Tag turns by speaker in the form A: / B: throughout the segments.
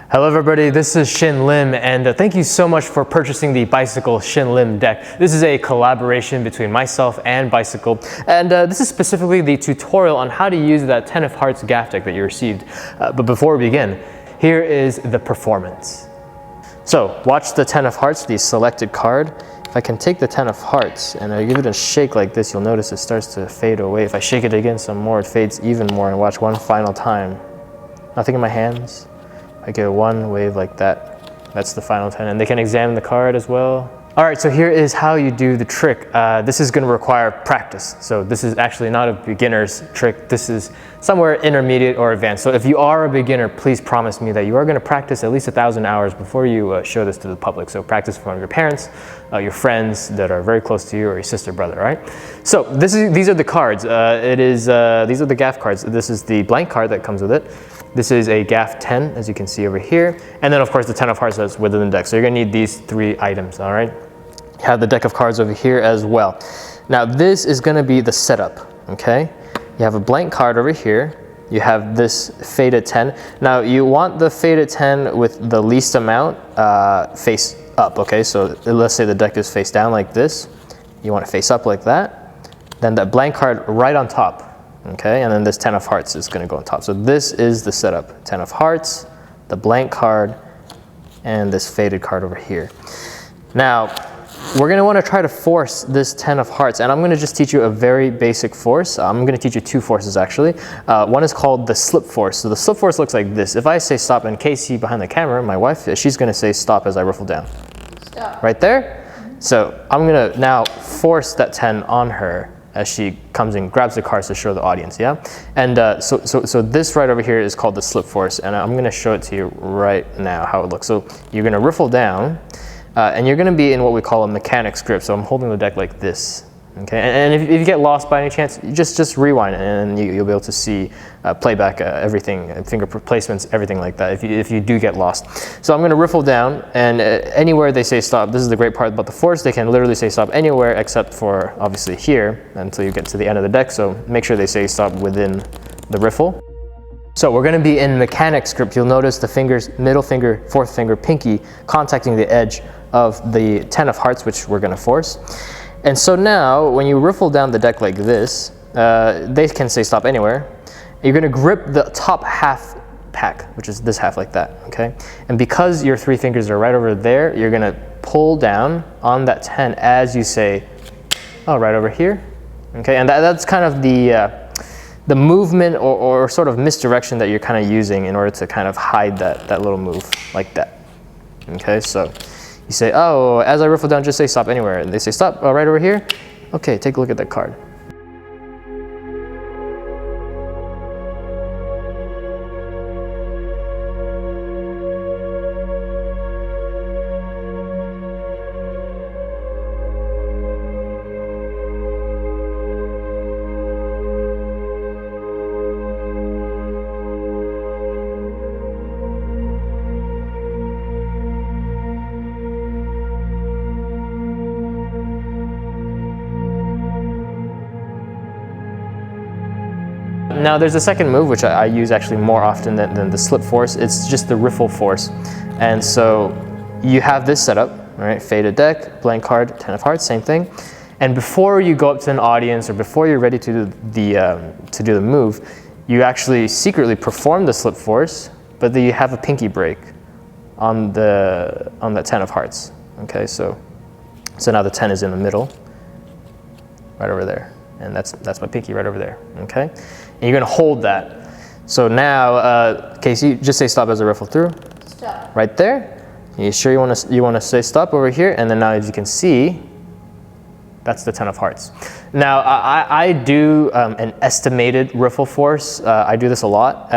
A: Hello everybody, this is Shin Lim, and thank you so much for purchasing the Bicycle Shin Lim deck. This is a collaboration between myself and Bicycle, and this is specifically the tutorial on how to use that 10 of Hearts gaff deck that you received. But before we begin, here is the performance. So, watch the 10 of Hearts, the selected card. If I can take the 10 of Hearts and I give it a shake like this, you'll notice it starts to fade away. If I shake it again some more, it fades even more, and watch one final time. Nothing in my hands. I give one wave like that. That's the final 10, and they can examine the card as well. All right, so here is how you do the trick. This is gonna require practice. So this is actually not a beginner's trick. This is somewhere intermediate or advanced. So if you are a beginner, please promise me that you are gonna practice at least 1,000 hours before you show this to the public. So practice in front of your parents, your friends that are very close to you, or your sister, brother, all right? So these are the cards. These are the gaff cards. This is the blank card that comes with it. This is a gaff 10, as you can see over here. And then of course the 10 of Hearts that's within the deck. So you're gonna need these 3 items, all right? You have the deck of cards over here as well. Now this is gonna be the setup, okay? You have a blank card over here. You have this faded 10. Now you want the faded 10 with the least amount face up, okay? So let's say the deck is face down like this. You want it face up like that. Then that blank card right on top. Okay, and then this 10 of Hearts is going to go on top. So this is the setup. 10 of Hearts, the blank card, and this faded card over here. Now, we're going to want to try to force this 10 of Hearts, and I'm going to just teach you a very basic force. I'm going to teach you 2 forces actually. One is called the slip force. So the slip force looks like this. If I say stop, and Casey behind the camera, my wife, she's going to say stop as I riffle down. Stop. Right there? So I'm going to now force that 10 on her as she comes and grabs the cards to show the audience, yeah? And so this right over here is called the slip force, and I'm gonna show it to you right now how it looks. So you're gonna riffle down, and you're gonna be in what we call a mechanic's grip. So I'm holding the deck like this, okay? And if you get lost by any chance, just rewind and you'll be able to see playback, everything, finger placements, everything like that if you do get lost. So I'm gonna riffle down, and anywhere they say stop, this is the great part about the force, they can literally say stop anywhere except for obviously here until you get to the end of the deck. So make sure they say stop within the riffle. So we're gonna be in mechanic's grip. You'll notice the fingers, middle finger, fourth finger, pinky, contacting the edge of the 10 of Hearts, which we're gonna force. And so now, when you riffle down the deck like this, they can say stop anywhere. You're gonna grip the top half pack, which is this half like that, okay? And because your 3 fingers are right over there, you're gonna pull down on that 10 as you say, oh, right over here, okay? And that's kind of the movement or sort of misdirection that you're kind of using in order to kind of hide that little move like that, okay? So you say, oh, as I riffle down, just say stop anywhere. And they say stop, oh, right over here. Okay, take a look at that card. Now there's a second move which I use actually more often than the slip force. It's just the riffle force. And so you have this setup, right? Faded deck, blank card, 10 of Hearts, same thing. And before you go up to an audience or before you're ready to do the move, you actually secretly perform the slip force, but then you have a pinky break on the 10 of Hearts. Okay, so now the 10 is in the middle, right over there. And that's my pinky right over there, okay? And you're gonna hold that. So now, Casey, just say stop as I riffle through. Stop. Right there. You sure you wanna say stop over here? And then now as you can see, that's the 10 of Hearts. Now I do an estimated riffle force. I do this a lot.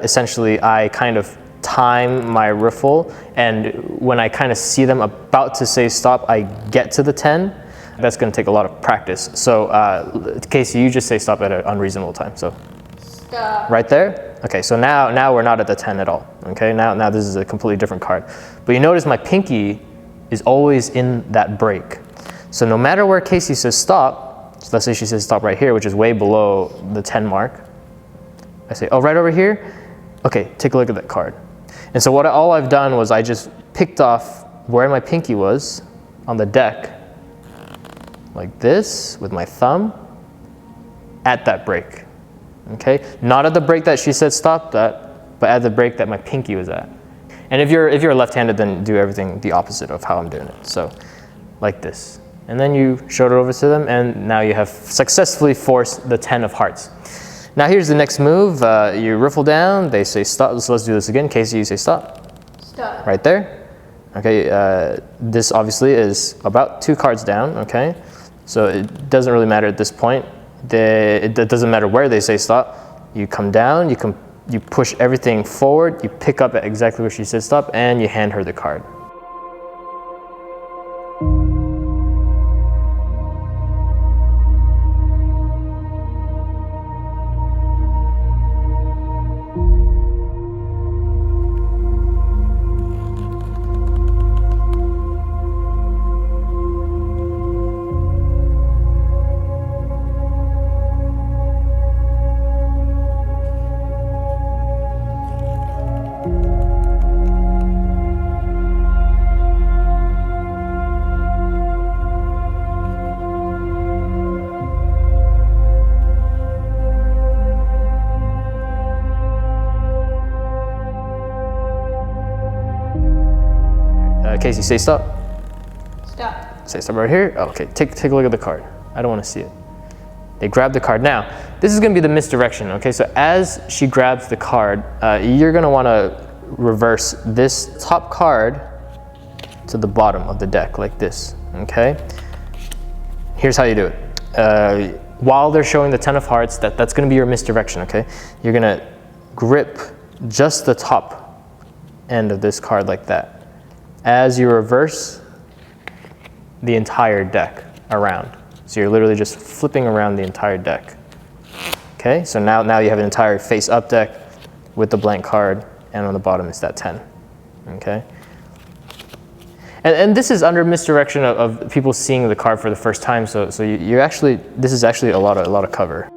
A: Essentially, I kind of time my riffle, and when I kind of see them about to say stop, I get to the 10. That's going to take a lot of practice. So Casey, you just say stop at an unreasonable time. So stop. Right there? Okay, so now we're not at the 10 at all. Okay, now this is a completely different card. But you notice my pinky is always in that break. So no matter where Casey says stop, so let's say she says stop right here, which is way below the 10 mark. I say, oh, right over here? Okay, take a look at that card. And so all I've done was I just picked off where my pinky was on the deck, like this, with my thumb, at that break, okay? Not at the break that she said stop at, but at the break that my pinky was at. And if you're left-handed, then do everything the opposite of how I'm doing it. So, like this. And then you showed it over to them, and now you have successfully forced the 10 of hearts. Now here's the next move. You riffle down, they say stop. So let's do this again. Casey, you say stop.
B: Stop.
A: Right there. Okay, this obviously is about 2 cards down, okay? So it doesn't really matter at this point. It doesn't matter where they say stop. You come down, you push everything forward, you pick up at exactly where she said stop, and you hand her the card. Casey, say stop.
B: Stop.
A: Say stop right here. Okay, take a look at the card. I don't want to see it. They grab the card. Now, this is going to be the misdirection, okay? So as she grabs the card, you're going to want to reverse this top card to the bottom of the deck, like this, okay? Here's how you do it. While they're showing the 10 of hearts, that's going to be your misdirection, okay? You're going to grip just the top end of this card like that, as you reverse the entire deck around. So you're literally just flipping around the entire deck. Okay, so now you have an entire face up deck with the blank card, and on the bottom is that 10. Okay? And this is under misdirection of people seeing the card for the first time, so you actually, this is actually a lot of cover.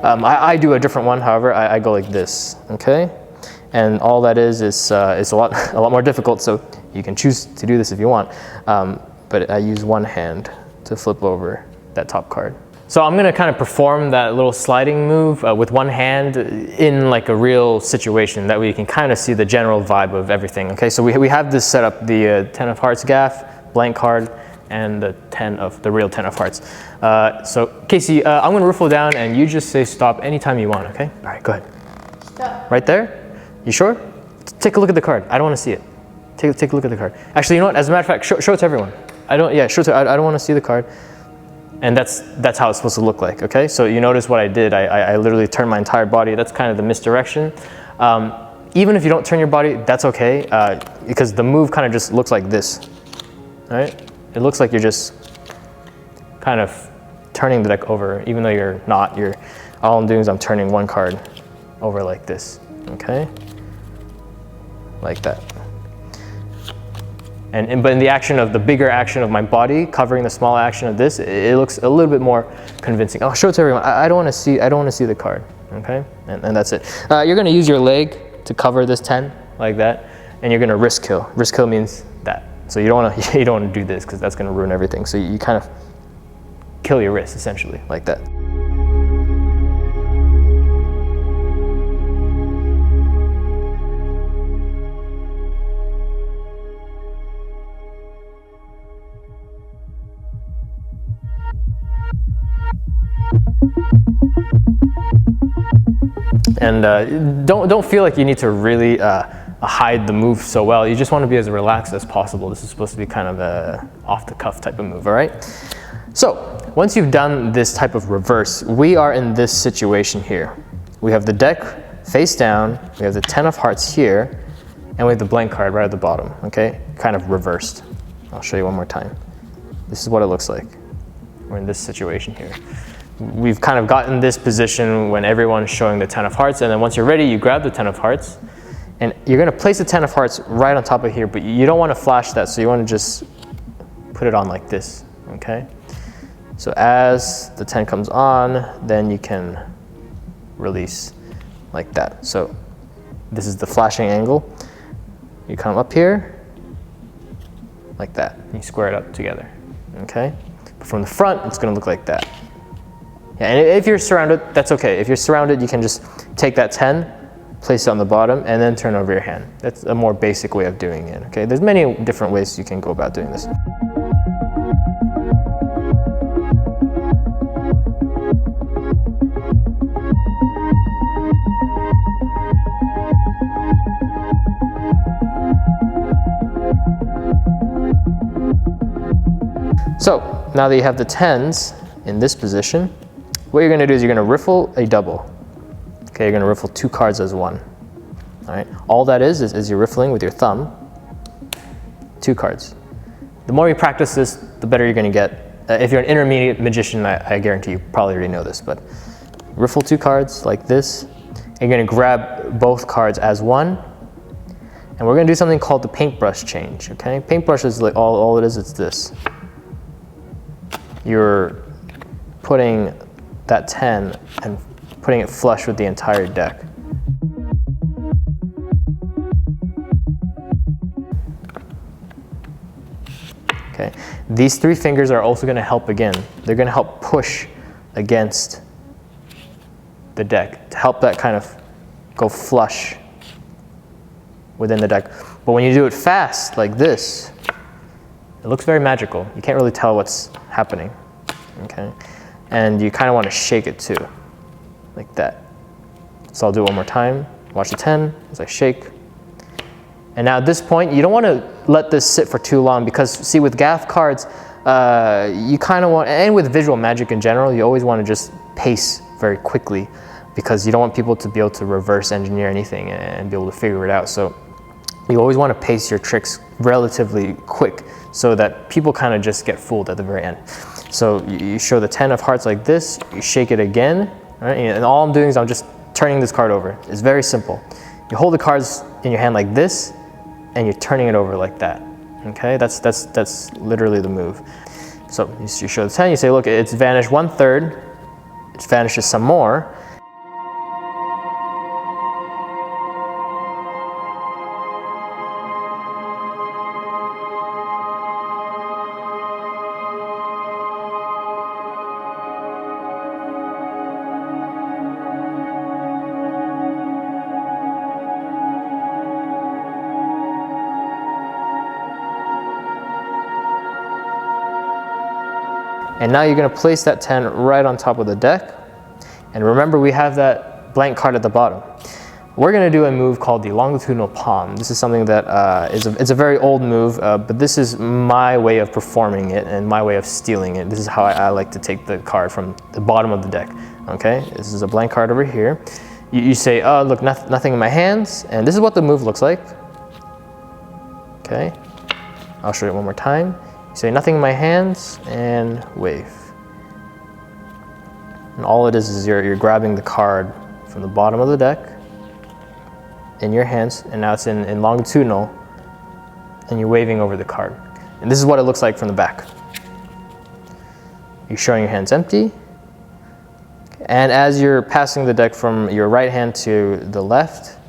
A: I do a different one, however, I go like this, okay? And all that is a lot more difficult, so you can choose to do this if you want. But I use one hand to flip over that top card. So I'm gonna kind of perform that little sliding move with one hand in like a real situation. That way you can kind of see the general vibe of everything, okay? So we have this set up, the 10 of hearts gaff, blank card, and the real 10 of hearts. So Casey, I'm gonna riffle down and you just say stop anytime you want, okay? All right, go ahead.
B: Stop.
A: Right there? You sure? Take a look at the card. I don't wanna see it. Take a look at the card. Actually, you know what? As a matter of fact, show it to everyone. I don't wanna see the card. And that's how it's supposed to look like, okay? So you notice what I did. I literally turned my entire body. That's kind of the misdirection. Even if you don't turn your body, that's okay, because the move kind of just looks like this, all right? It looks like you're just kind of turning the deck over, even though you're not. All I'm doing is I'm turning one card over like this, okay? Like that. But in the action of the bigger action of my body covering the small action of this, it looks a little bit more convincing. I'll show it to everyone. I don't want to see the card, okay? And that's it. You're going to use your leg to cover this 10 like that, and you're going to risk kill. Risk kill means that. So you don't want to do this because that's going to ruin everything. So you kind of kill your wrist essentially like that. And don't feel like you need to really hide the move so well. You just want to be as relaxed as possible. This is supposed to be kind of a off-the-cuff type of move, all right? So once you've done this type of reverse, we are in this situation here. We have the deck face down, we have the 10 of hearts here, and we have the blank card right at the bottom, okay? Kind of reversed. I'll show you one more time. This is what it looks like. We're in this situation here. We've kind of gotten this position when everyone's showing the 10 of hearts, and then once you're ready, you grab the 10 of hearts, and you're gonna place the 10 of hearts right on top of here, but you don't wanna flash that, so you wanna just put it on like this, okay? So as the 10 comes on, then you can release like that. So this is the flashing angle. You come up here, like that. You square it up together, okay? But from the front, it's gonna look like that. Yeah, and if you're surrounded, that's okay. If you're surrounded, you can just take that 10, place it on the bottom, and then turn over your hand. That's a more basic way of doing it, okay? There's many different ways you can go about doing this. So now that you have the 10s in this position, what you're gonna do is you're gonna riffle a double. Okay, you're gonna riffle 2 cards as one. All right, all that is you're riffling with your thumb 2 cards. The more you practice this, the better you're gonna get. If you're an intermediate magician, I guarantee you probably already know this, but riffle 2 cards like this. You're gonna grab both cards as one, and we're gonna do something called the paintbrush change, okay? Paintbrush is like all it is, it's this. You're putting that 10 and putting it flush with the entire deck. Okay, these 3 fingers are also gonna help again. They're gonna help push against the deck to help that kind of go flush within the deck. But when you do it fast, like this, it looks very magical. You can't really tell what's happening, okay? And you kind of want to shake it too, like that. So I'll do it one more time. Watch the 10 as I shake. And now at this point, you don't want to let this sit for too long because, see, with gaff cards, you kind of want, and with visual magic in general, you always want to just pace very quickly because you don't want people to be able to reverse engineer anything and be able to figure it out. So you always want to pace your tricks relatively quick so that people kind of just get fooled at the very end. So you show the 10 of hearts like this, you shake it again, right? And all I'm doing is I'm just turning this card over. It's very simple. You hold the cards in your hand like this, and you're turning it over like that, okay? That's literally the move. So you show the 10, you say, look, it's vanished 1/3, it vanishes some more. And now you're gonna place that 10 right on top of the deck. And remember, we have that blank card at the bottom. We're gonna do a move called the longitudinal palm. This is something that it's a very old move, but this is my way of performing it and my way of stealing it. This is how I like to take the card from the bottom of the deck, okay? This is a blank card over here. You say, oh, look, nothing in my hands, and this is what the move looks like, okay? I'll show you one more time. Say nothing in my hands and wave. And all it is you're grabbing the card from the bottom of the deck in your hands, and now it's in longitudinal, and you're waving over the card. And this is what it looks like from the back. You're showing your hands empty, and as you're passing the deck from your right hand to the left,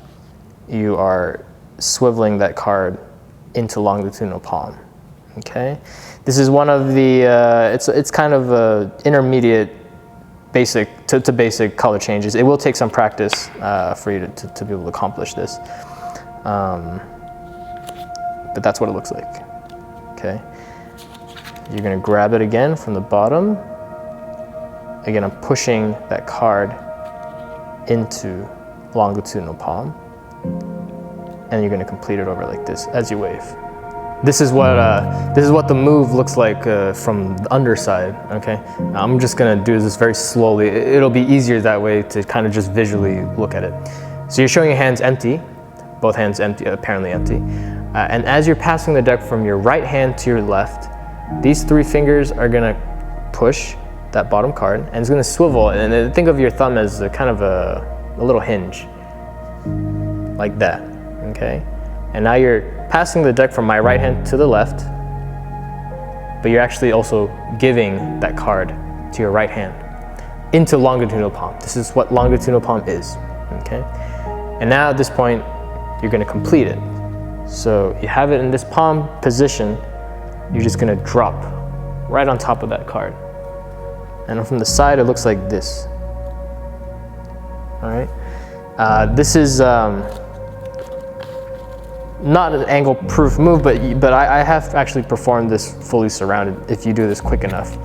A: you are swiveling that card into longitudinal palm. Okay, this is one of the, it's kind of intermediate basic to basic color changes. It will take some practice for you to be able to accomplish this. But that's what it looks like, okay? You're gonna grab it again from the bottom. Again, I'm pushing that card into longitudinal palm, and you're going to complete it over like this as you wave. This is what the move looks like from the underside. Okay, I'm just going to do this very slowly. It'll be easier that way to kind of just visually look at it. So you're showing your hands empty, both hands empty, apparently empty, and as you're passing the deck from your right hand to your left, these 3 fingers are going to push that bottom card, and it's going to swivel. And then think of your thumb as a kind of a little hinge, like that. Okay, and now you're passing the deck from my right hand to the left, but you're actually also giving that card to your right hand into longitudinal palm. This is what longitudinal palm is. Okay, and now at this point, you're going to complete it. So you have it in this palm position. You're just going to drop right on top of that card. And from the side, it looks like this. All right. This is not an angle-proof move, but I have actually performed this fully surrounded if you do this quick enough.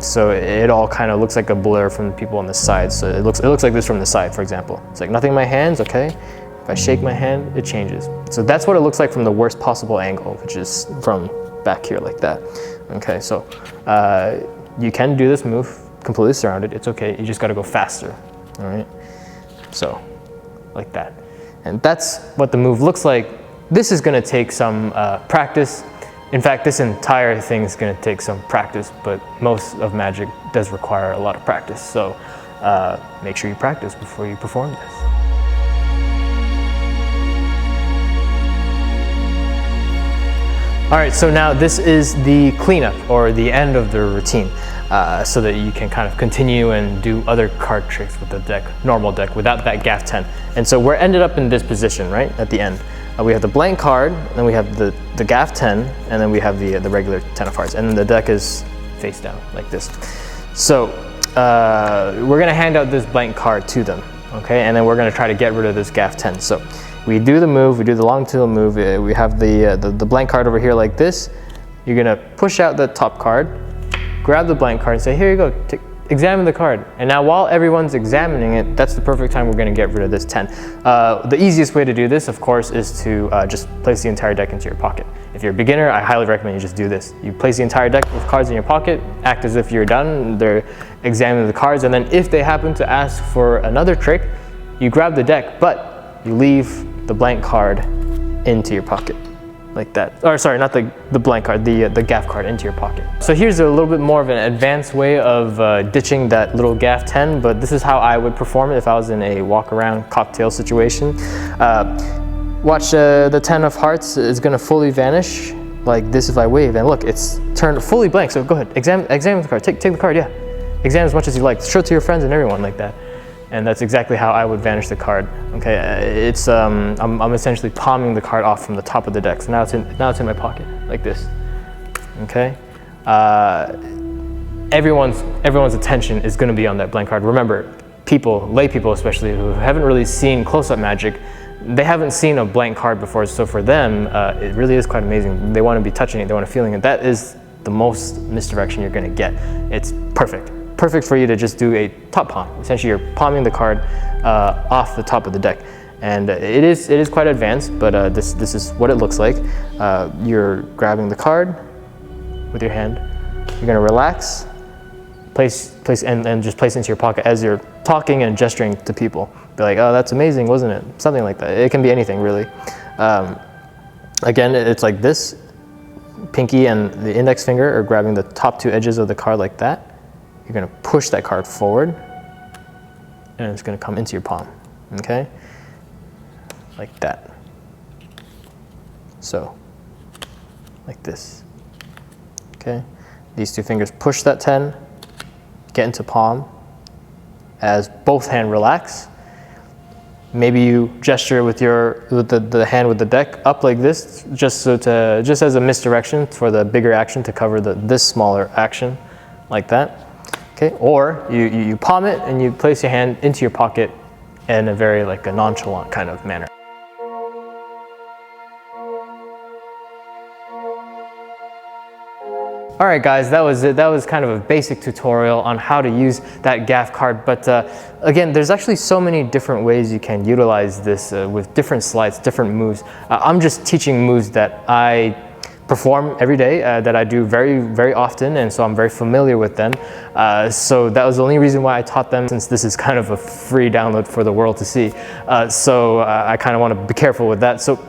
A: So it all kind of looks like a blur from the people on the side. So it looks like this from the side, for example. It's like nothing in my hands, okay? If I shake my hand, it changes. So that's what it looks like from the worst possible angle, which is from back here like that. Okay, so you can do this move completely surrounded. It's okay, you just gotta go faster, all right? So, like that. And that's what the move looks like. This is gonna take some practice. In fact, this entire thing is gonna take some practice, but most of magic does require a lot of practice. So make sure you practice before you perform this. All right, so now this is the cleanup or the end of the routine, so that you can kind of continue and do other card tricks with the deck, normal deck, without that gaff 10. And so we're ended up in this position, right, at the end. We have the blank card, then we have the gaff 10, and then we have the regular 10 of hearts, and then the deck is face down like this. So we're gonna hand out this blank card to them, okay, and then we're gonna try to get rid of this gaff 10. So we do the move, we do the longitudinal move, we have the blank card over here like this. You're gonna push out the top card, grab the blank card and say, here you go, examine the card. And now while everyone's examining it, that's the perfect time we're gonna get rid of this 10. The easiest way to do this, of course, is to just place the entire deck into your pocket. If you're a beginner, I highly recommend you just do this. You place the entire deck of cards in your pocket, act as if you're done, they're examining the cards, and then if they happen to ask for another trick, you grab the deck, but you leave the blank card into your pocket, like that. Or sorry, not the blank card, the gaff card into your pocket. So here's a little bit more of an advanced way of ditching that little gaff 10, but this is how I would perform it if I was in a walk-around cocktail situation. Watch the 10 of hearts is gonna fully vanish like this if I wave, and look, it's turned fully blank, so go ahead, examine the card, take the card, yeah. Examine as much as you like, show it to your friends and everyone like that. And that's exactly how I would vanish the card. Okay, it's I'm essentially palming the card off from the top of the deck. So now it's in my pocket like this. Okay, everyone's attention is going to be on that blank card. Remember, lay people especially, who haven't really seen close-up magic, they haven't seen a blank card before. So for them, it really is quite amazing. They want to be touching it, they want to feeling it. That is the most misdirection you're going to get. It's perfect. Perfect for you to just do a top palm. Essentially, you're palming the card off the top of the deck, and it is quite advanced. But this is what it looks like. You're grabbing the card with your hand. You're gonna relax, place and just place it into your pocket as you're talking and gesturing to people. Be like, oh, that's amazing, wasn't it? Something like that. It can be anything really. Again, it's like this. Pinky and the index finger are grabbing the top 2 edges of the card like that. You're gonna push that card forward and it's gonna come into your palm, okay? Like that. So, like this, okay? These 2 fingers push that 10, get into palm as both hands relax. Maybe you gesture with the hand with the deck up like this, just as a misdirection for the bigger action to cover this smaller action, like that. Okay, or you palm it and you place your hand into your pocket in a very like a nonchalant kind of manner. All right, guys, that was it. That was kind of a basic tutorial on how to use that gaff card. But again, there's actually so many different ways you can utilize this with different slides, different moves. I'm just teaching moves that I perform every day, that I do very, very often, and so I'm very familiar with them. So that was the only reason why I taught them, since this is kind of a free download for the world to see. So I kind of want to be careful with that. So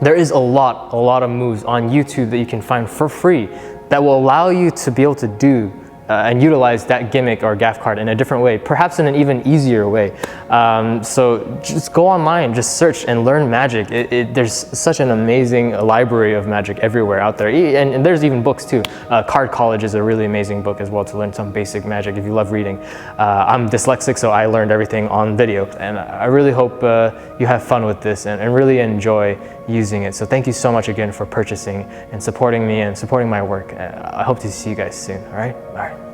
A: there is a lot of moves on YouTube that you can find for free that will allow you to be able to do and utilize that gimmick or gaff card in a different way, perhaps in an even easier way. So just go online, just search and learn magic. There's such an amazing library of magic everywhere out there. And there's even books too. Card College is a really amazing book as well to learn some basic magic if you love reading. I'm dyslexic, so I learned everything on video. And I really hope you have fun with this and really enjoy using it. So thank you so much again for purchasing and supporting me and supporting my work. I hope to see you guys soon, all right? All right.